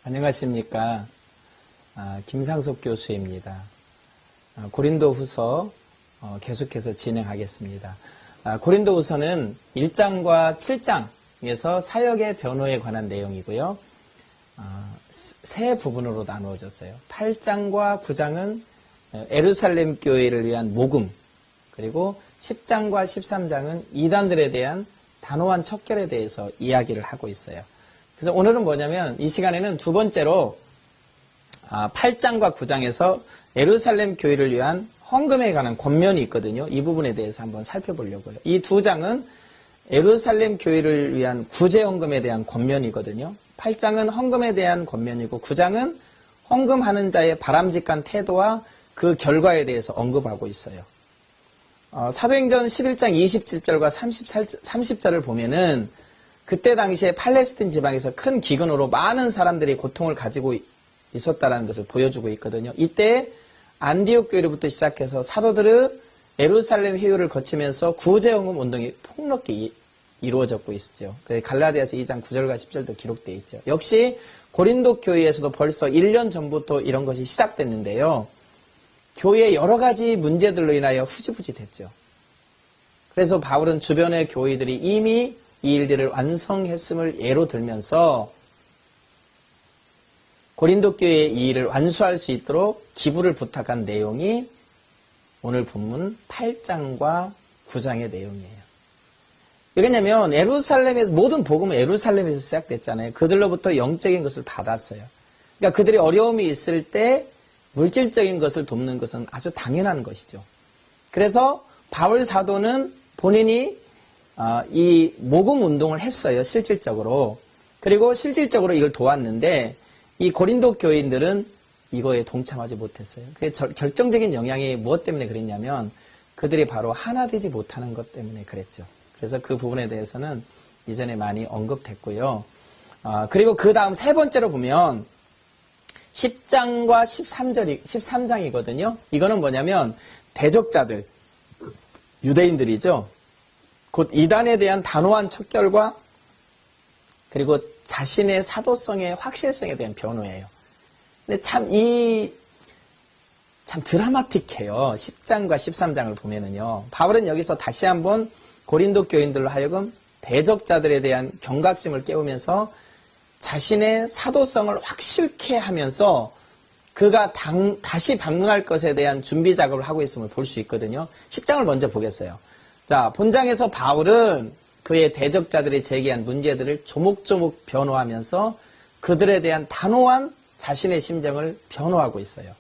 안녕하십니까. 김상석 교수입니다. 고린도후서 계속해서 진행하겠습니다. 고린도후서는 1장과 7장에서 사역의 변호에 관한 내용이고요. 세 부분으로 나누어졌어요. 8장과 9장은 예루살렘 교회를 위한 모금, 그리고 10장과 13장은 이단들에 대한 단호한 척결에 대해서 이야기를 하고 있어요. 그래서 오늘은 뭐냐면 이 시간에는 두 번째로 8장과 9장에서 예루살렘 교회를 위한 헌금에 관한 권면이 있거든요. 이 부분에 대해서 한번 살펴보려고요. 이 두 장은 예루살렘 교회를 위한 구제 헌금에 대한 권면이거든요. 8장은 헌금에 대한 권면이고 9장은 헌금하는 자의 바람직한 태도와 그 결과에 대해서 언급하고 있어요. 사도행전 11장 27절과 30절을 보면은 그때 당시에 팔레스틴 지방에서 큰 기근으로 많은 사람들이 고통을 가지고 있었다는 것을 보여주고 있거든요. 이때 안디옥 교회로부터 시작해서 사도들의 예루살렘 회유를 거치면서 구제헌금 운동이 폭넓게 이루어졌고 있죠. 갈라디아서 2장 9절과 10절도 기록되어 있죠. 역시 고린도 교회에서도 벌써 1년 전부터 이런 것이 시작됐는데요. 교회의 여러 가지 문제들로 인하여 후지부지 됐죠. 그래서 바울은 주변의 교회들이 이미 이 일들을 완성했음을 예로 들면서 고린도 교회의 이 일을 완수할 수 있도록 기부를 부탁한 내용이 오늘 본문 8장과 9장의 내용이에요. 왜냐하면 예루살렘에서 모든 복음은 예루살렘에서 시작됐잖아요. 그들로부터 영적인 것을 받았어요. 그러니까 그들이 어려움이 있을 때 물질적인 것을 돕는 것은 아주 당연한 것이죠. 그래서 바울 사도는 본인이 이 모금 운동을 했어요. 실질적으로. 그리고 실질적으로 이걸 도왔는데 이 고린도 교인들은 이거에 동참하지 못했어요. 그게 결정적인 영향이 무엇 때문에 그랬냐면 그들이 바로 하나 되지 못하는 것 때문에 그랬죠. 그래서 그 부분에 대해서는 이전에 많이 언급됐고요. 그리고 그 다음 세 번째로 보면 10장과 13장이거든요. 이거는 뭐냐면 대적자들, 유대인들이죠. 곧 이단에 대한 단호한 척결과 그리고 자신의 사도성의 확실성에 대한 변호예요. 근데 참 드라마틱해요. 10장과 13장을 보면은요. 바울은 여기서 다시 한번 고린도 교인들로 하여금 대적자들에 대한 경각심을 깨우면서 자신의 사도성을 확실케 하면서 그가 다시 방문할 것에 대한 준비 작업을 하고 있음을 볼 수 있거든요. 10장을 먼저 보겠어요. 자, 본장에서 바울은 그의 대적자들이 제기한 문제들을 조목조목 변호하면서 그들에 대한 단호한 자신의 심정을 변호하고 있어요.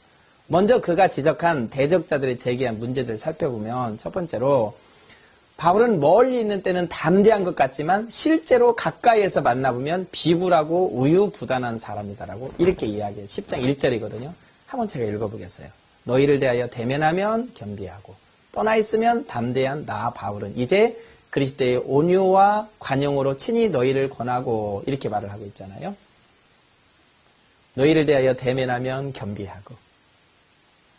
먼저 그가 지적한 대적자들이 제기한 문제들을 살펴보면 첫 번째로 바울은 멀리 있는 때는 담대한 것 같지만 실제로 가까이에서 만나보면 비굴하고 우유부단한 사람이다라고 이렇게 이야기해요. 10장 1절이거든요. 한번 제가 읽어보겠어요. 너희를 대하여 대면하면 겸비하고 떠나 있으면 담대한 나 바울은 이제 그리스도의 온유와 관용으로 친히 너희를 권하고 이렇게 말을 하고 있잖아요. 너희를 대하여 대면하면 겸비하고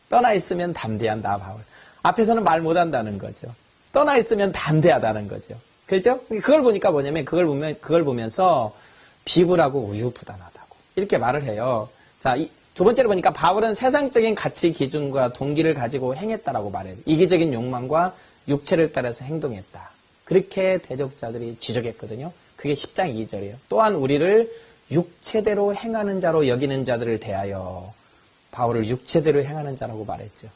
떠나 있으면 담대한 나 바울. 앞에서는 말 못한다는 거죠. 떠나 있으면 담대하다는 거죠. 그렇죠? 그걸 보니까 뭐냐면 그걸 보면서 비굴하고 우유부단하다고 이렇게 말을 해요. 자, 두 번째로 보니까 바울은 세상적인 가치 기준과 동기를 가지고 행했다라고 말해요. 이기적인 욕망과 육체를 따라서 행동했다. 그렇게 대적자들이 지적했거든요. 그게 10장 2절이에요. 또한 우리를 육체대로 행하는 자로 여기는 자들을 대하여 바울을 육체대로 행하는 자라고 말했죠.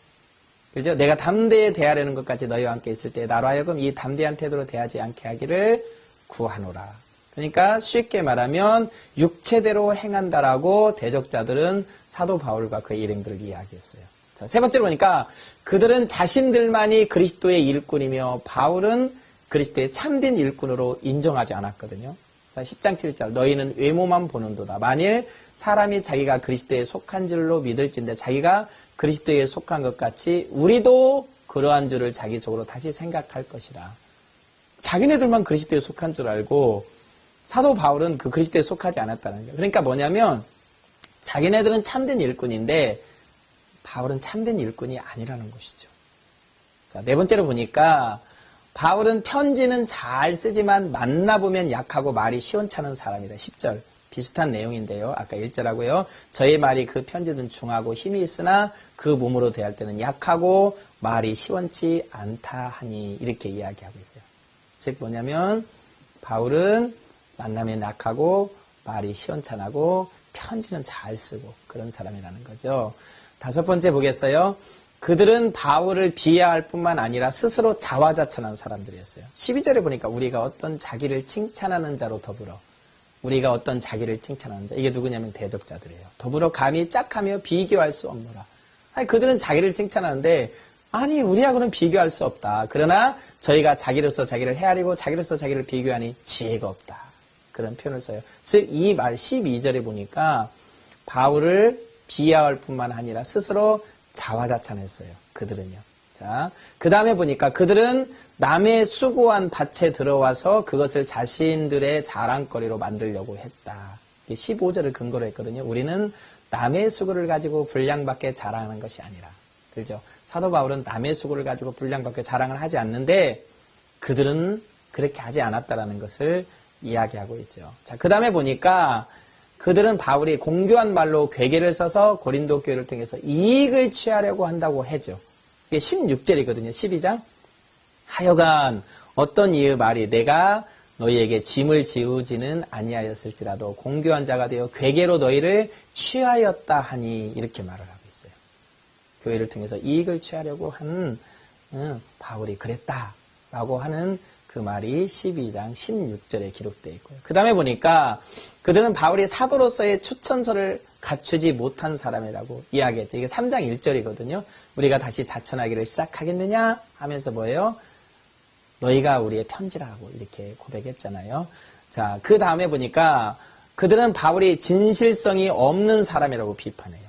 그렇죠? 내가 담대히 대하려는 것까지 너희와 함께 있을 때 나로 하여금 이 담대한 태도로 대하지 않게 하기를 구하노라. 그러니까 쉽게 말하면 육체대로 행한다라고 대적자들은 사도 바울과 그의 일행들을 이야기했어요. 자, 세 번째로 보니까 그들은 자신들만이 그리스도의 일꾼이며 바울은 그리스도의 참된 일꾼으로 인정하지 않았거든요. 자, 10장 7절 너희는 외모만 보는도다. 만일 사람이 자기가 그리스도에 속한 줄로 믿을진데 자기가 그리스도에 속한 것 같이 우리도 그러한 줄을 자기 속으로 다시 생각할 것이라. 자기네들만 그리스도에 속한 줄 알고 사도 바울은 그 그리스도에 속하지 않았다는 거예요. 그러니까 뭐냐면 자기네들은 참된 일꾼인데 바울은 참된 일꾼이 아니라는 것이죠. 자, 네 번째로 보니까 바울은 편지는 잘 쓰지만 만나보면 약하고 말이 시원찮은 사람이다. 10절. 비슷한 내용인데요. 아까 1절하고요. 저의 말이 그 편지는 중하고 힘이 있으나 그 몸으로 대할 때는 약하고 말이 시원치 않다 하니 이렇게 이야기하고 있어요. 즉 뭐냐면 바울은 만나면 약하고 말이 시원찮고 편지는 잘 쓰고 그런 사람이라는 거죠. 5번째 보겠어요. 그들은 바울을 비하할 뿐만 아니라 스스로 자화자찬한 사람들이었어요. 12절에 보니까 우리가 어떤 자기를 칭찬하는 자로 더불어 우리가 어떤 자기를 칭찬하는 자 이게 누구냐면 대적자들이에요. 더불어 감히 짝하며 비교할 수 없노라. 아니 그들은 자기를 칭찬하는데 아니 우리하고는 비교할 수 없다. 그러나 저희가 자기로서 자기를 헤아리고 자기로서 자기를 비교하니 지혜가 없다. 그런 표현을 써요. 즉 이 말 12절에 보니까 바울을 비하할 뿐만 아니라 스스로 자화자찬했어요. 그들은요. 자, 그 다음에 보니까 그들은 남의 수고한 밭에 들어와서 그것을 자신들의 자랑거리로 만들려고 했다. 15절을 근거로 했거든요. 우리는 남의 수고를 가지고 분량밖에 자랑하는 것이 아니라. 그렇죠? 사도 바울은 남의 수고를 가지고 분량밖에 자랑을 하지 않는데 그들은 그렇게 하지 않았다라는 것을 이야기하고 있죠. 자, 그 다음에 보니까 그들은 바울이 공교한 말로 괴계를 써서 고린도 교회를 통해서 이익을 취하려고 한다고 하죠. 이게 16절이거든요. 12장. 하여간 어떤 이의 말이 내가 너희에게 짐을 지우지는 아니하였을지라도 공교한 자가 되어 괴계로 너희를 취하였다 하니 이렇게 말을 하고 있어요. 교회를 통해서 이익을 취하려고 한 바울이 그랬다라고 하는 그 말이 12장 16절에 기록되어 있고요. 그 다음에 보니까 그들은 바울이 사도로서의 추천서를 갖추지 못한 사람이라고 이야기했죠. 이게 3장 1절이거든요. 우리가 다시 자천하기를 시작하겠느냐 하면서 뭐예요? 너희가 우리의 편지라고 이렇게 고백했잖아요. 자, 그 다음에 보니까 그들은 바울이 진실성이 없는 사람이라고 비판해요.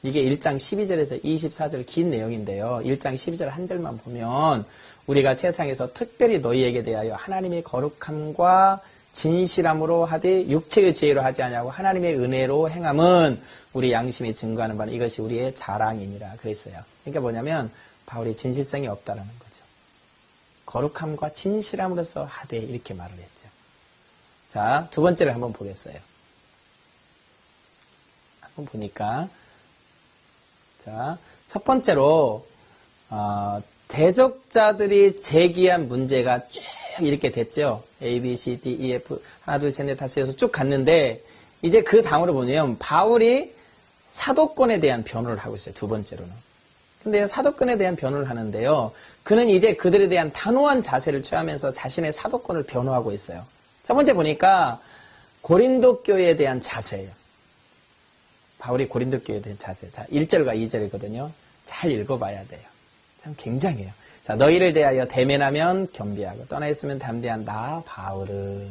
이게 1장 12절에서 24절 긴 내용인데요. 1장 12절 한 절만 보면 우리가 세상에서 특별히 너희에게 대하여 하나님의 거룩함과 진실함으로 하되 육체의 지혜로 하지 아니하고 하나님의 은혜로 행함은 우리 양심이 증거하는 바는 이것이 우리의 자랑이니라 그랬어요. 그러니까 뭐냐면 바울이 진실성이 없다라는 거죠. 거룩함과 진실함으로서 하되 이렇게 말을 했죠. 자, 두 번째를 한번 보겠어요. 한번 보니까 자, 첫 번째로 대적자들이 제기한 문제가 쭉 이렇게 됐죠. A, B, C, D, E, F 하나, 둘, 셋, 넷, 다섯, 여섯 쭉 갔는데 이제 그 다음으로 보면 바울이 사도권에 대한 변호를 하고 있어요. 두 번째로는. 근데 사도권에 대한 변호를 하는데요. 그는 이제 그들에 대한 단호한 자세를 취하면서 자신의 사도권을 변호하고 있어요. 첫 번째 보니까 고린도 교회에 대한 자세예요. 바울이 고린도 교회에 대한 자세. 자, 1절과 2절이거든요. 잘 읽어봐야 돼요. 참 굉장해요. 자, 너희를 대하여 대면하면 겸비하고 떠나 있으면 담대한 나 바울은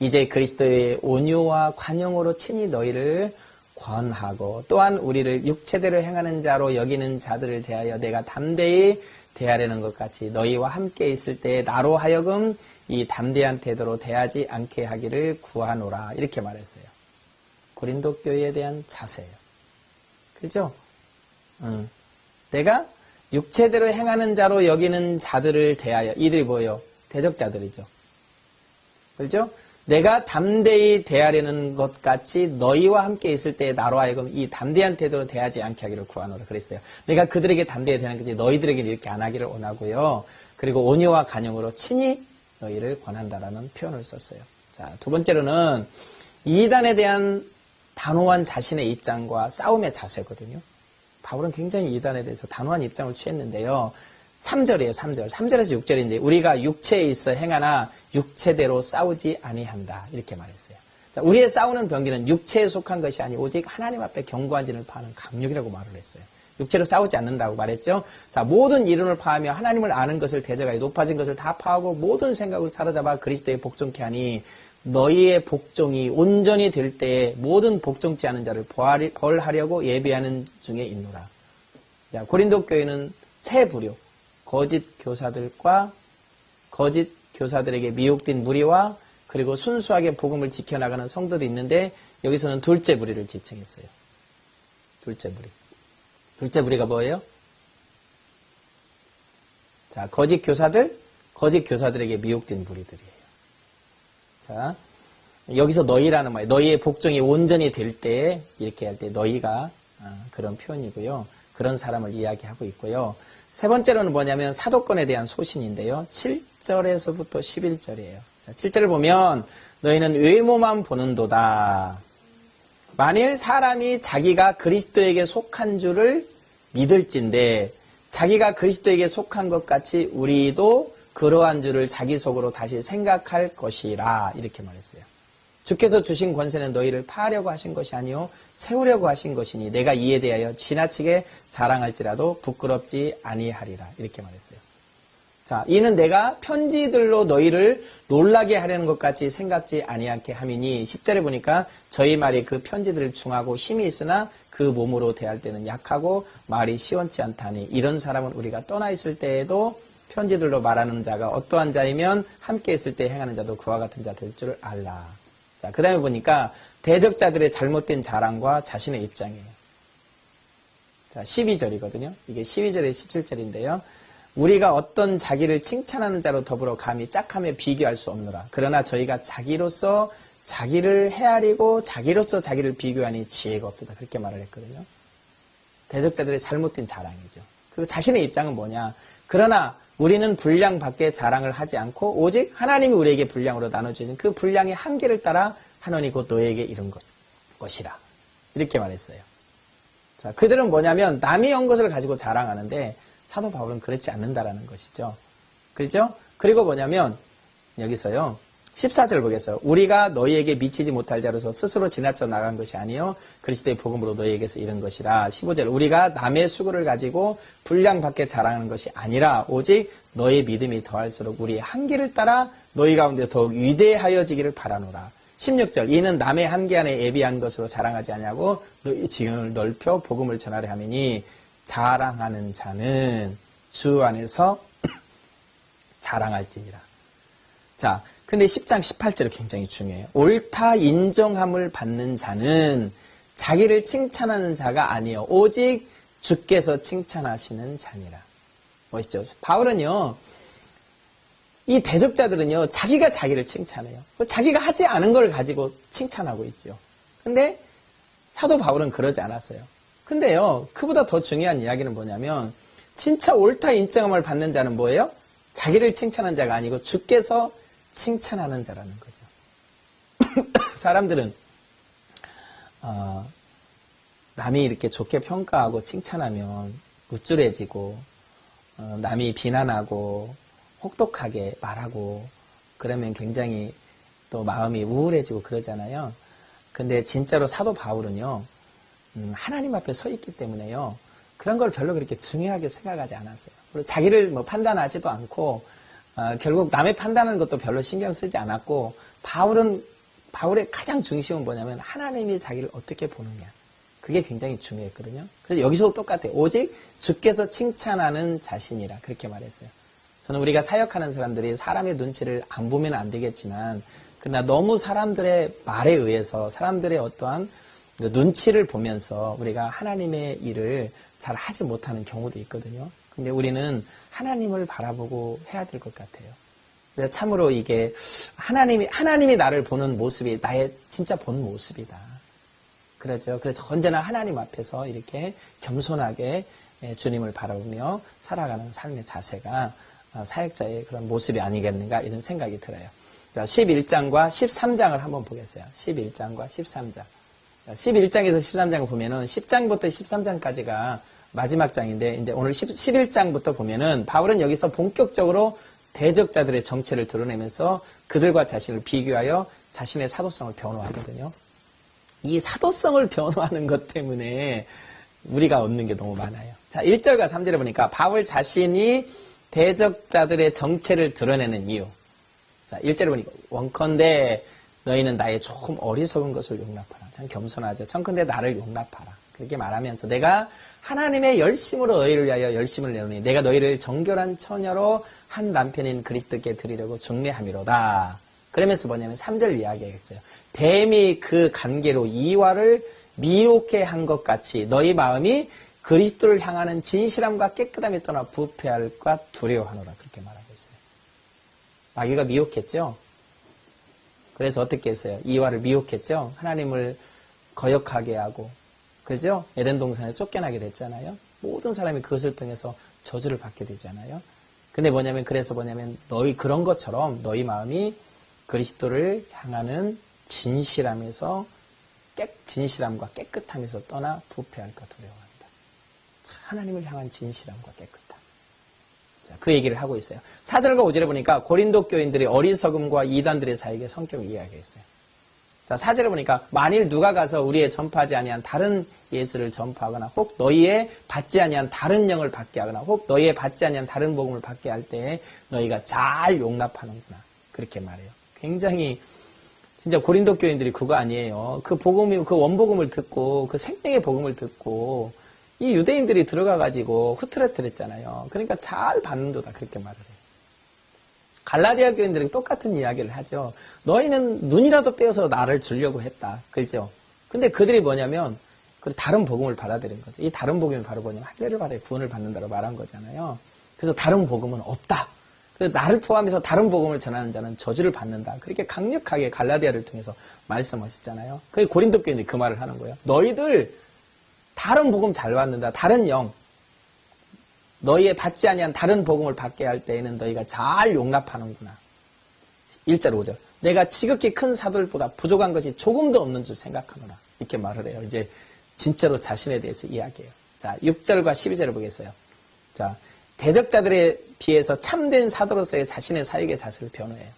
이제 그리스도의 온유와 관용으로 친히 너희를 권하고 또한 우리를 육체대로 행하는 자로 여기는 자들을 대하여 내가 담대히 대하려는 것 같이 너희와 함께 있을 때 나로 하여금 이 담대한 태도로 대하지 않게 하기를 구하노라 이렇게 말했어요. 고린도 교회에 대한 자세예요. 그렇죠? 내가 육체대로 행하는 자로 여기는 자들을 대하여 이들이 뭐예요? 대적자들이죠. 그렇죠? 내가 담대히 대하려는 것 같이 너희와 함께 있을 때 나로 하여금 이 담대한 태도로 대하지 않게 하기를 구하노라 그랬어요. 내가 그들에게 담대히 대하는 거지 너희들에게는 이렇게 안 하기를 원하고요. 그리고 온유와 간용으로 친히 너희를 권한다라는 표현을 썼어요. 자, 두 번째로는 이단에 대한 단호한 자신의 입장과 싸움의 자세거든요. 바울은 굉장히 이단에 대해서 단호한 입장을 취했는데요. 3절이에요. 3절. 3절에서 6절인데 우리가 육체에 있어 행하나 육체대로 싸우지 아니한다. 이렇게 말했어요. 자, 우리의 싸우는 병기는 육체에 속한 것이 아니 오직 하나님 앞에 견고한 진을 파는 강력이라고 말을 했어요. 육체로 싸우지 않는다고 말했죠. 자, 모든 이론을 파하며 하나님을 아는 것을 대적하여 높아진 것을 다 파하고 모든 생각을 사로잡아 그리스도에 복종케 하니 너희의 복종이 온전히 될 때에 모든 복종치 않은 자를 벌하려고 예비하는 중에 있노라. 자, 고린도 교회는 세 부류, 거짓 교사들과 거짓 교사들에게 미혹된 무리와 그리고 순수하게 복음을 지켜나가는 성도들이 있는데 여기서는 둘째 무리를 지칭했어요. 둘째 무리. 둘째 무리가 뭐예요? 자, 거짓 교사들, 거짓 교사들에게 미혹된 무리들이에요. 자, 여기서 너희라는 말, 너희의 복종이 온전히 될 때에 이렇게 할 때 너희가 그런 표현이고요. 그런 사람을 이야기하고 있고요. 세 번째로는 뭐냐면 사도권에 대한 소신인데요. 7절에서부터 11절이에요. 자, 7절을 보면 너희는 외모만 보는도다. 만일 사람이 자기가 그리스도에게 속한 줄을 믿을진데 자기가 그리스도에게 속한 것 같이 우리도 그러한 줄을 자기 속으로 다시 생각할 것이라 이렇게 말했어요. 주께서 주신 권세는 너희를 파하려고 하신 것이 아니요 세우려고 하신 것이니 내가 이에 대하여 지나치게 자랑할지라도 부끄럽지 아니하리라 이렇게 말했어요. 자, 이는 내가 편지들로 너희를 놀라게 하려는 것 같이 생각지 아니하게 함이니 10절에 보니까 저희 말이 그 편지들을 중하고 힘이 있으나 그 몸으로 대할 때는 약하고 말이 시원치 않다니 이런 사람은 우리가 떠나 있을 때에도 편지들로 말하는 자가 어떠한 자이면 함께 있을 때 행하는 자도 그와 같은 자 될 줄 알라. 자, 그 다음에 보니까 대적자들의 잘못된 자랑과 자신의 입장이에요. 자, 12절이거든요. 이게 12절에 17절인데요. 우리가 어떤 자기를 칭찬하는 자로 더불어 감히 짝함에 비교할 수 없노라. 그러나 저희가 자기로서 자기를 헤아리고 자기로서 자기를 비교하니 지혜가 없도다. 그렇게 말을 했거든요. 대적자들의 잘못된 자랑이죠. 그리고 자신의 입장은 뭐냐. 그러나 우리는 분량 밖에 자랑을 하지 않고 오직 하나님이 우리에게 분량으로 나눠주신 그 분량의 한계를 따라 하나님 곧 너에게 이룬 것이라. 이렇게 말했어요. 자, 그들은 뭐냐면 남이 한 것을 가지고 자랑하는데 사도 바울은 그렇지 않는다라는 것이죠. 그렇죠? 그리고 뭐냐면 여기서요. 14절 보겠어요. 우리가 너희에게 미치지 못할 자로서 스스로 지나쳐 나간 것이 아니요 그리스도의 복음으로 너희에게서 이른 것이라. 15절 우리가 남의 수고를 가지고 분량 밖에 자랑하는 것이 아니라 오직 너의 믿음이 더할수록 우리의 한계를 따라 너희 가운데 더욱 위대하여지기를 바라노라. 16절 이는 남의 한계 안에 예비한 것으로 자랑하지 아니하고 너희 지경을 넓혀 복음을 전하려 함이니 자랑하는 자는 주 안에서 자랑할지니라. 자, 근데 10장 18절이 굉장히 중요해요. 옳다 인정함을 받는 자는 자기를 칭찬하는 자가 아니요 오직 주께서 칭찬하시는 자니라. 멋있죠? 바울은요. 이 대적자들은요. 자기가 자기를 칭찬해요. 자기가 하지 않은 걸 가지고 칭찬하고 있죠. 근데 사도 바울은 그러지 않았어요. 근데요. 그보다 더 중요한 이야기는 뭐냐면 진짜 옳다 인정함을 받는 자는 뭐예요? 자기를 칭찬하는 자가 아니고 주께서 칭찬하는 자라는 거죠. 사람들은 남이 이렇게 좋게 평가하고 칭찬하면 우쭐해지고 남이 비난하고 혹독하게 말하고 그러면 굉장히 또 마음이 우울해지고 그러잖아요. 근데 진짜로 사도 바울은요. 하나님 앞에 서 있기 때문에요. 그런 걸 별로 그렇게 중요하게 생각하지 않았어요. 그리고 자기를 뭐 판단하지도 않고 결국 남의 판단하는 것도 별로 신경 쓰지 않았고 바울의 가장 중심은 뭐냐면 하나님이 자기를 어떻게 보느냐. 그게 굉장히 중요했거든요. 그래서 여기서도 똑같아요. 오직 주께서 칭찬하는 자신이라 그렇게 말했어요. 저는 우리가 사역하는 사람들이 사람의 눈치를 안 보면 안 되겠지만 그러나 너무 사람들의 말에 의해서 사람들의 어떠한 눈치를 보면서 우리가 하나님의 일을 잘 하지 못하는 경우도 있거든요. 근데 우리는 하나님을 바라보고 해야 될 것 같아요. 그래서 참으로 이게 하나님이 나를 보는 모습이 나의 진짜 본 모습이다. 그렇죠. 그래서 언제나 하나님 앞에서 이렇게 겸손하게 주님을 바라보며 살아가는 삶의 자세가 사역자의 그런 모습이 아니겠는가 이런 생각이 들어요. 11장과 13장을 한번 보겠어요. 11장과 13장. 11장에서 13장을 보면은 10장부터 13장까지가 마지막 장인데 이제 오늘 11장부터 보면은 바울은 여기서 본격적으로 대적자들의 정체를 드러내면서 그들과 자신을 비교하여 자신의 사도성을 변호하거든요. 이 사도성을 변호하는 것 때문에 우리가 얻는 게 너무 많아요. 자, 1절과 3절에 보니까 바울 자신이 대적자들의 정체를 드러내는 이유. 자, 1절에 보니까 원컨대 너희는 나의 조금 어리석은 것을 용납하라. 참 겸손하죠. 청컨대 나를 용납하라. 그렇게 말하면서 내가 하나님의 열심으로 너희를 위하여 열심을 내노니 내가 너희를 정결한 처녀로 한 남편인 그리스도께 드리려고 중매함이로다. 그러면서 뭐냐면 3절 이야기했어요. 뱀이 그 관계로 이와를 미혹해 한 것 같이 너희 마음이 그리스도를 향하는 진실함과 깨끗함이 떠나 부패할까 두려워하노라. 그렇게 말하고 있어요. 마귀가 미혹했죠. 그래서 어떻게 했어요? 이와를 미혹했죠. 하나님을 거역하게 하고, 그렇죠? 에덴 동산에 쫓겨나게 됐잖아요. 모든 사람이 그것을 통해서 저주를 받게 되잖아요. 근데 그래서 너희 그런 것처럼 너희 마음이 그리스도를 향하는 진실함과 깨끗함에서 떠나 부패할까 두려워한다. 하나님을 향한 진실함과 깨끗함. 자, 그 얘기를 하고 있어요. 4절과 5절에 보니까 고린도 교인들이 어리석음과 이단들의 사이에 성격을 이야기했어요. 자, 4절에 보니까 만일 누가 가서 우리의 전파하지 아니한 다른 예수를 전파하거나 혹 너희의 받지 아니한 다른 영을 받게 하거나 혹 너희의 받지 아니한 다른 복음을 받게 할 때에 너희가 잘 용납하는구나. 그렇게 말해요. 굉장히 진짜 고린도 교인들이 그거 아니에요. 그 원복음을 듣고 그 생명의 복음을 듣고 이 유대인들이 들어가가지고 흐트러뜨렸잖아요. 그러니까 잘 받는도다. 그렇게 말을 해요. 갈라디아 교인들이 똑같은 이야기를 하죠. 너희는 눈이라도 빼어서 나를 주려고 했다. 그렇죠? 근데 그들이 다른 복음을 받아들인 거죠. 이 다른 복음이 바로 할례를 받아 구원을 받는다고 말한 거잖아요. 그래서 다른 복음은 없다. 그래서 나를 포함해서 다른 복음을 전하는 자는 저주를 받는다. 그렇게 강력하게 갈라디아를 통해서 말씀하셨잖아요. 그게 고린도 교인들이 그 말을 하는 거예요. 너희들 다른 복음 잘 받는다. 다른 영. 너희의 받지 아니한 다른 복음을 받게 할 때에는 너희가 잘 용납하는구나. 1절 5절. 내가 지극히 큰 사도들보다 부족한 것이 조금도 없는 줄 생각하노라. 이렇게 말을 해요. 이제 진짜로 자신에 대해서 이야기해요. 자, 6절과 12절을 보겠어요. 자, 대적자들에 비해서 참된 사도로서의 자신의 사역의 자세를 변호해요.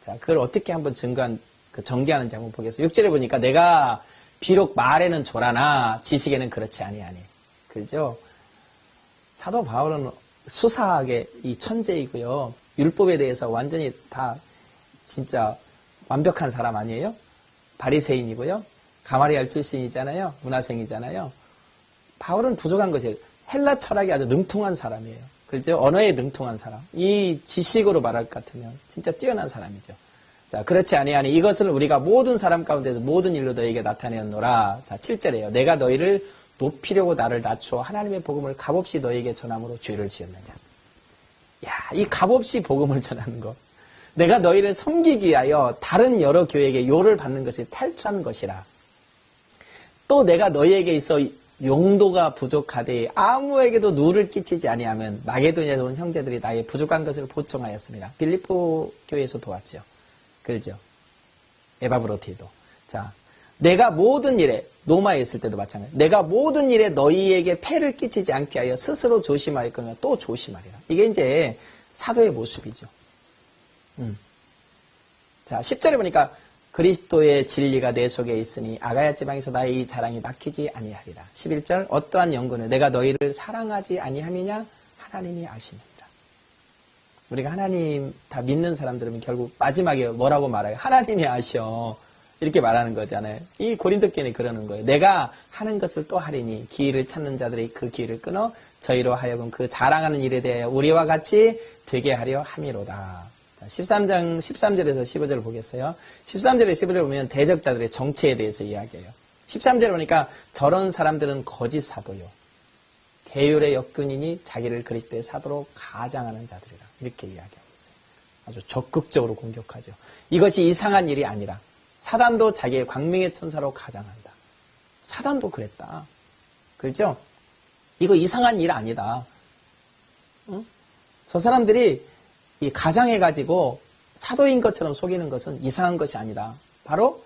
자, 그걸 어떻게 한번 전개하는지 한번 보겠어요. 6절에 보니까 내가 비록 말에는 조라나 지식에는 그렇지 아니하니. 그렇죠? 사도 바울은 수사하게 이 천재이고요. 율법에 대해서 완전히 다 진짜 완벽한 사람 아니에요? 바리새인이고요. 가마리알 출신이잖아요. 문화생이잖아요. 바울은 부족한 것이에요. 헬라 철학이 아주 능통한 사람이에요. 그렇죠? 언어에 능통한 사람. 이 지식으로 말할 것 같으면 진짜 뛰어난 사람이죠. 자, 그렇지 아니하니 이것을 우리가 모든 사람 가운데서 모든 일로 너희에게 나타내었노라. 자, 7절이에요. 내가 너희를 높이려고 나를 낮추어 하나님의 복음을 값없이 너희에게 전함으로 죄를 지었느냐. 야, 이 값없이 복음을 전하는 것. 내가 너희를 섬기기 위하여 다른 여러 교회에게 요를 받는 것이 탈주하는 것이라. 또 내가 너희에게 있어 용도가 부족하되 아무에게도 누를 끼치지 아니하면 마게도냐에 온 형제들이 나의 부족한 것을 보충하였습니다. 빌립보 교회에서 도왔죠. 그렇죠. 에바브로티도. 자, 내가 모든 일에 로마에 있을 때도 마찬가지. 내가 모든 일에 너희에게 폐를 끼치지 않게 하여 스스로 조심하였거니와 또 조심하리라. 이게 이제 사도의 모습이죠. 자, 10절에 보니까 그리스도의 진리가 내 속에 있으니 아가야 지방에서 나의 이 자랑이 막히지 아니하리라. 11절 어떠한 연고는 내가 너희를 사랑하지 아니함이냐 하나님이 아시느니라. 우리가 하나님 다 믿는 사람들은 결국 마지막에 뭐라고 말해요? 하나님이 아셔. 이렇게 말하는 거잖아요. 이 고린도 교인이 그러는 거예요. 내가 하는 것을 또 하리니 기회를 찾는 자들이 그 기회를 끊어 저희로 하여금 그 자랑하는 일에 대하여 우리와 같이 되게 하려 함이로다. 자, 13절에서 15절을 보겠어요. 13절에 15절 보면 대적자들의 정체에 대해서 이야기해요. 13절에 보니까 저런 사람들은 거짓 사도요. 계율의 역군이니 자기를 그리스도의 사도로 가장하는 자들이라. 이렇게 이야기하고 있어요. 아주 적극적으로 공격하죠. 이것이 이상한 일이 아니라 사단도 자기의 광명의 천사로 가장한다. 사단도 그랬다. 그렇죠? 이거 이상한 일 아니다. 응? 저 사람들이 이 가장해가지고 사도인 것처럼 속이는 것은 이상한 것이 아니다. 바로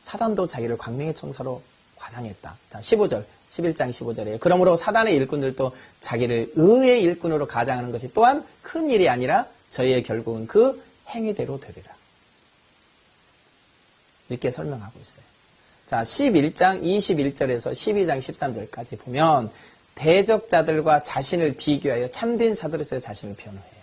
사단도 자기를 광명의 천사로 가장했다. 자, 15절, 11장 15절이에요. 그러므로 사단의 일꾼들도 자기를 의의 일꾼으로 가장하는 것이 또한 큰 일이 아니라 저희의 결국은 그 행위대로 되리라. 이렇게 설명하고 있어요. 자, 11장 21절에서 12장 13절까지 보면 대적자들과 자신을 비교하여 참된 사도로서의 자신을 변호해요.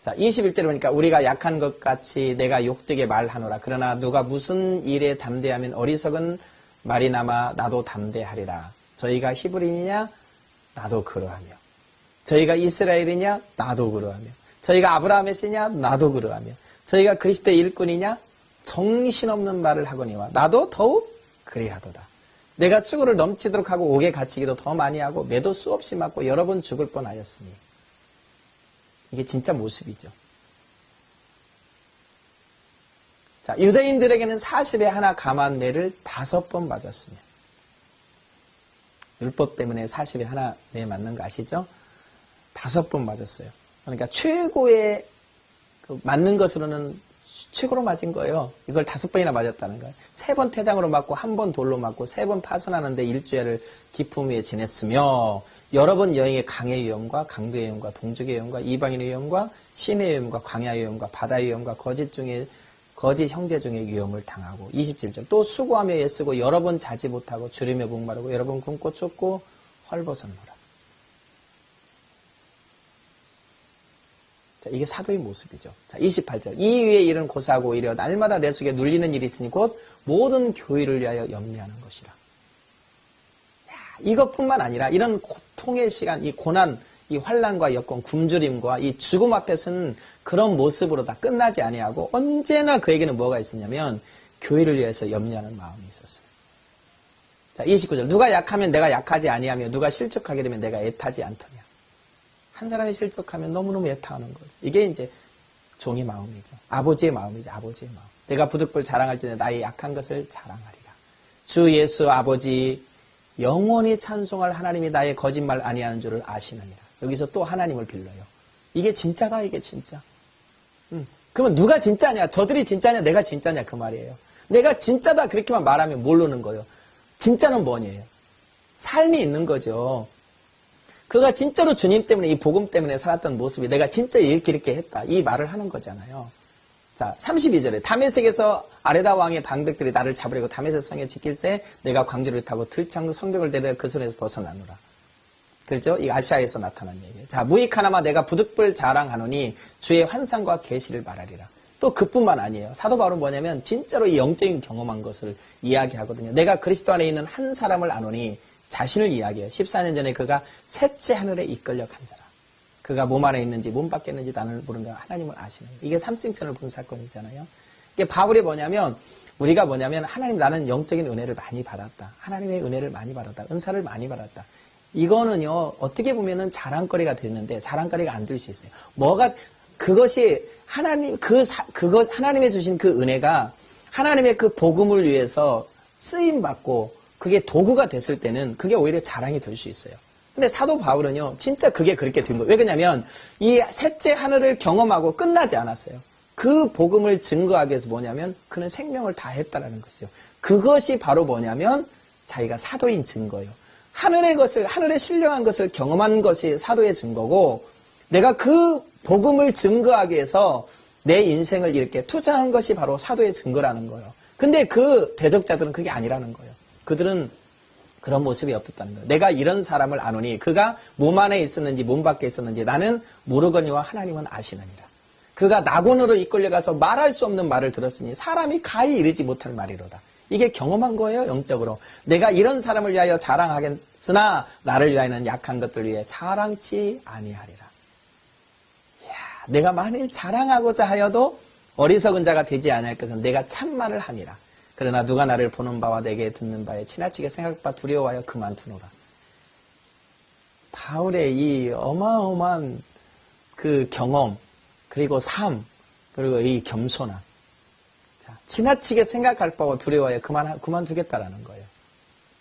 자, 21절에 보니까 우리가 약한 것 같이 내가 욕되게 말하노라. 그러나 누가 무슨 일에 담대하면 어리석은 말이나마 나도 담대하리라. 저희가 히브리인이냐? 나도 그러하며. 저희가 이스라엘이냐? 나도 그러하며. 저희가 아브라함의 씨냐? 나도 그러하며. 저희가 그리스도의 일꾼이냐? 정신없는 말을 하거니와 나도 더욱 그리하도다. 내가 수고를 넘치도록 하고 옥에 갇히기도 더 많이 하고 매도 수없이 맞고 여러 번 죽을 뻔하였으니. 이게 진짜 모습이죠. 자, 유대인들에게는 40에 하나 감한 매를 5번 맞았으며, 율법 때문에 40에 하나 매 맞는 거 아시죠? 5번 맞았어요. 그러니까 최고의 맞는 것으로는 최고로 맞은 거예요. 이걸 5번이나 맞았다는 거예요. 3번 태장으로 맞고 1번 돌로 맞고 3번 파선하는데 일주일을 기품 위에 지냈으며, 여러 번 여행의 강의 위험과 강도의 위험과 동족의 위험과 이방인의 위험과 신의 위험과 광야의 위험과 바다의 위험과 거짓 형제 중에 위험을 당하고, 27절 또 수고하며 애쓰고 여러 번 자지 못하고 주림에 목마르고 여러 번 굶고 쫓고 헐벗었노라. 자, 이게 사도의 모습이죠. 자, 28절 이 위에 일은 고사하고 오히려 날마다 내 속에 눌리는 일이 있으니 곧 모든 교회를 위하여 염려하는 것이라. 야, 이것뿐만 아니라 이런 고통의 시간, 이 고난, 이 환난과 여건, 굶주림과 이 죽음 앞에서는 그런 모습으로 다 끝나지 아니하고 언제나 그에게는 뭐가 있었냐면 교회를 위해서 염려하는 마음이 있었어요. 자, 29절 누가 약하면 내가 약하지 아니하며 누가 실족하게 되면 내가 애타지 않더냐. 한 사람이 실족하면 너무너무 애타하는 거죠. 이게 이제 종의 마음이죠. 아버지의 마음이죠. 아버지의 마음. 내가 부득불 자랑할 때는 나의 약한 것을 자랑하리라. 주 예수 아버지 영원히 찬송할 하나님이 나의 거짓말 아니하는 줄을 아시느니라. 여기서 또 하나님을 빌려요. 이게 진짜가 이게 진짜. 그러면 누가 진짜냐? 저들이 진짜냐? 내가 진짜냐? 그 말이에요. 내가 진짜다 그렇게만 말하면 모르는 거예요. 진짜는 뭐니에요? 삶이 있는 거죠. 그가 진짜로 주님 때문에 이 복음 때문에 살았던 모습이 내가 진짜 이렇게 했다. 이 말을 하는 거잖아요. 자, 32절에 다메섹에서 아레다 왕의 방백들이 나를 잡으려고 다메섹 성에 지킬새 내가 광주를 타고 들창 성벽을 대려 그 손에서 벗어나노라. 그렇죠? 이 아시아에서 나타난 얘기예요. 자, 무익하나마 내가 부득불 자랑하노니 주의 환상과 계시를 말하리라. 또 그뿐만 아니에요. 사도 바울은 뭐냐면 진짜로 이 영적인 경험한 것을 이야기하거든요. 내가 그리스도 안에 있는 한 사람을 아노니 자신을 이야기해요. 14년 전에 그가 셋째 하늘에 이끌려 간 자라. 그가 몸 안에 있는지 몸 밖에 있는지 나는 모르는가 하나님을 아시는 거예요. 이게 삼층천을 본 사건이잖아요. 이게 바울이 뭐냐면 우리가 뭐냐면 하나님 나는 영적인 은혜를 많이 받았다. 하나님의 은혜를 많이 받았다. 은사를 많이 받았다. 이거는요 어떻게 보면은 자랑거리가 됐는데 자랑거리가 안 될 수 있어요. 그것이 하나님의 주신 그 은혜가 하나님의 그 복음을 위해서 쓰임 받고 그게 도구가 됐을 때는 그게 오히려 자랑이 될 수 있어요. 근데 사도 바울은요, 진짜 그게 그렇게 된 거예요. 왜 그러냐면, 이 셋째 하늘을 경험하고 끝나지 않았어요. 그 복음을 증거하기 위해서 뭐냐면, 그는 생명을 다했다라는 것이죠. 그것이 바로 뭐냐면, 자기가 사도인 증거예요. 하늘의 신령한 것을 경험한 것이 사도의 증거고, 내가 그 복음을 증거하기 위해서 내 인생을 이렇게 투자한 것이 바로 사도의 증거라는 거예요. 근데 그 대적자들은 그게 아니라는 거예요. 그들은 그런 모습이 없었다는 거예요. 내가 이런 사람을 아노니 그가 몸 안에 있었는지 몸 밖에 있었는지 나는 모르거니와 하나님은 아시느니라. 그가 낙원으로 이끌려가서 말할 수 없는 말을 들었으니 사람이 가히 이르지 못할 말이로다. 이게 경험한 거예요. 영적으로. 내가 이런 사람을 위하여 자랑하겠으나 나를 위하여는 약한 것들 위해 자랑치 아니하리라. 이야, 내가 만일 자랑하고자 하여도 어리석은 자가 되지 아니할 것은 내가 참말을 함이라. 그러나 누가 나를 보는 바와 내게 듣는 바에 지나치게 생각바 두려워하여 그만두노라. 바울의 이 어마어마한 그 경험, 그리고 삶, 그리고 이 겸손함. 자, 지나치게 생각할 바와 두려워하여 그만두겠다라는 거예요.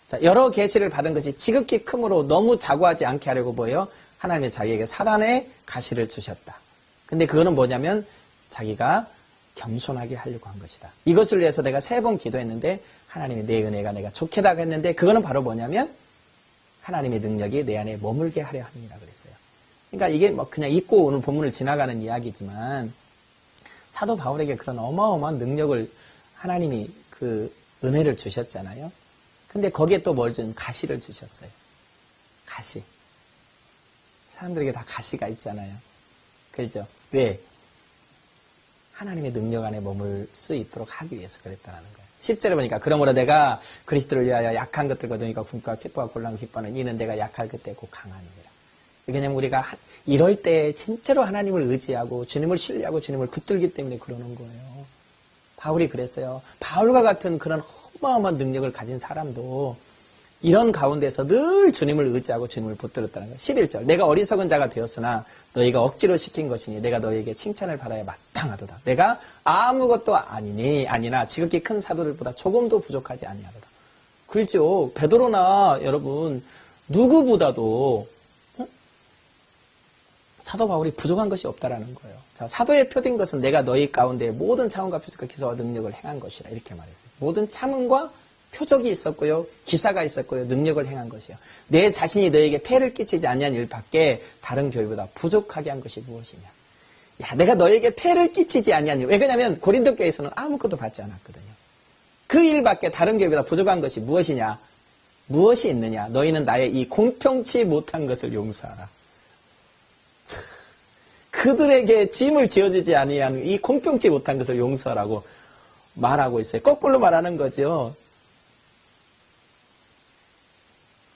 자, 여러 계시를 받은 것이 지극히 크므로 너무 자고하지 않게 하려고 보여 하나님이 자기에게 사단의 가시를 주셨다. 근데 그거는 뭐냐면 자기가 겸손하게 하려고 한 것이다. 이것을 위해서 내가 3번 기도했는데 하나님이 내 은혜가 내가 좋게다 했는데 그거는 바로 뭐냐면 하나님의 능력이 내 안에 머물게 하려 함이라 그랬어요. 그러니까 이게 뭐 그냥 읽고 오늘 본문을 지나가는 이야기지만 사도 바울에게 그런 어마어마한 능력을 하나님이 그 은혜를 주셨잖아요. 근데 거기에 또 뭘 준 가시를 주셨어요. 가시. 사람들에게 다 가시가 있잖아요. 그렇죠? 왜? 하나님의 능력 안에 머물 수 있도록 하기 위해서 그랬다는 거예요. 10절에 보니까 그러므로 내가 그리스도를 위하여 약한 것들 거두니까 굶과 핍과 곤란과 기뻐하는 이는 내가 약할 그때 곧 강하니라. 왜냐하면 우리가 이럴 때 진짜로 하나님을 의지하고 주님을 신뢰하고 주님을 붙들기 때문에 그러는 거예요. 바울이 그랬어요. 바울과 같은 그런 어마어마한 능력을 가진 사람도 이런 가운데서 늘 주님을 의지하고 주님을 붙들었다는 거예요. 11절. 내가 어리석은 자가 되었으나 너희가 억지로 시킨 것이니 내가 너희에게 칭찬을 받아야 마땅하도다. 내가 아무것도 아니나 지극히 큰 사도들보다 조금도 부족하지 아니하도다. 그렇죠. 베드로나 여러분 누구보다도 사도 바울이 부족한 것이 없다라는 거예요. 자, 사도의 표된 것은 내가 너희 가운데 모든 참음과 표적과 기사와 능력을 행한 것이라 이렇게 말했어요. 모든 참음과 표적이 있었고요. 기사가 있었고요. 능력을 행한 것이요. 내 자신이 너에게 폐를 끼치지 아니한 일밖에 다른 교회보다 부족하게 한 것이 무엇이냐. 야, 내가 너에게 폐를 끼치지 아니한 일. 왜 그러냐면 고린도 교회에서는 아무것도 받지 않았거든요. 그 일밖에 다른 교회보다 부족한 것이 무엇이냐. 무엇이 있느냐. 너희는 나의 이 공평치 못한 것을 용서하라. 그들에게 짐을 지어주지 아니한 이 공평치 못한 것을 용서하라고 말하고 있어요. 거꾸로 말하는 거죠.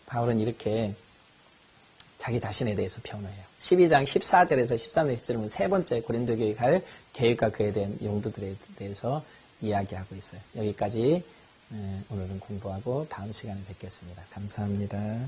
바울은 이렇게 자기 자신에 대해서 변호해요. 12장 14절에서 13절 10절은 세 번째 고린도 교회에 갈 계획과 그에 대한 용도들에 대해서 이야기하고 있어요. 여기까지 오늘은 공부하고 다음 시간에 뵙겠습니다. 감사합니다.